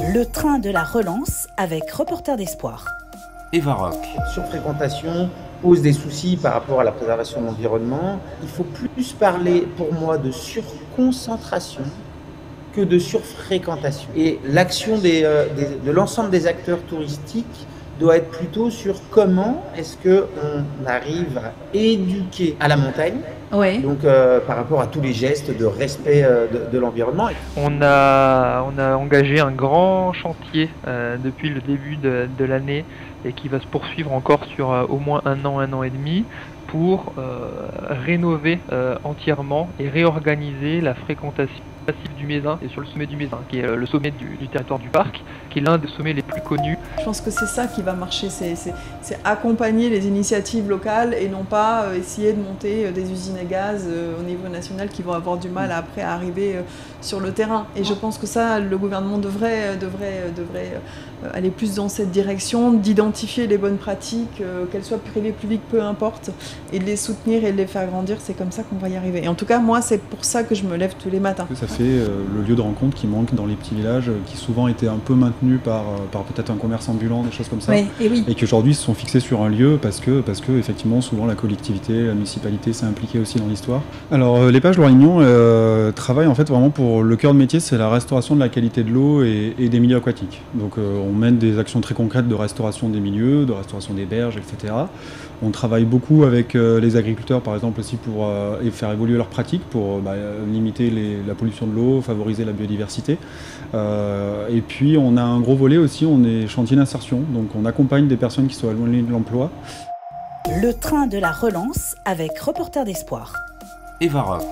Le train de la relance avec Reporters d'Espoir. Eva Rock. Surfréquentation pose des soucis par rapport à la préservation de l'environnement. Il faut plus parler pour moi de surconcentration que de surfréquentation. Et l'action de l'ensemble des acteurs touristiques doit être plutôt sur comment est-ce qu'on arrive à éduquer à la montagne, oui. Donc par rapport à tous les gestes de respect de l'environnement. On a engagé un grand chantier depuis le début de l'année et qui va se poursuivre encore sur au moins un an et demi pour rénover entièrement et réorganiser la fréquentation massive du Mézin et sur le sommet du Mézin, qui est le sommet du territoire du parc, qui est l'un des sommets les plus connus. Je pense que c'est ça qui va marcher, c'est accompagner les initiatives locales et non pas essayer de monter des usines à gaz au niveau national qui vont avoir du mal après à arriver sur le terrain. Et je pense que ça, le gouvernement devrait aller plus dans cette direction, d'identifier les bonnes pratiques, qu'elles soient privées, publiques, peu importe, et de les soutenir et de les faire grandir. C'est comme ça qu'on va y arriver. Et en tout cas, moi, c'est pour ça que je me lève tous les matins. Ça fait le lieu de rencontre qui manque dans les petits villages, qui souvent étaient un peu maintenus par peut-être un commerce ambulant, des choses comme ça, oui, et qui aujourd'hui se sont fixés sur un lieu parce que effectivement souvent la collectivité, la municipalité s'est impliquée aussi dans l'histoire. Alors les Pages Loire-Lignon travaillent en fait vraiment pour le cœur de métier, c'est la restauration de la qualité de l'eau et des milieux aquatiques. Donc on mène des actions très concrètes de restauration des milieux, de restauration des berges, etc. On travaille beaucoup avec les agriculteurs par exemple aussi pour faire évoluer leurs pratiques pour limiter la pollution de l'eau, favoriser la biodiversité. Et puis on a un gros volet aussi, on est chantier d'insertion, donc on accompagne des personnes qui sont éloignées de l'emploi. Le train de la relance avec Reporters d'Espoir. Eva Rock.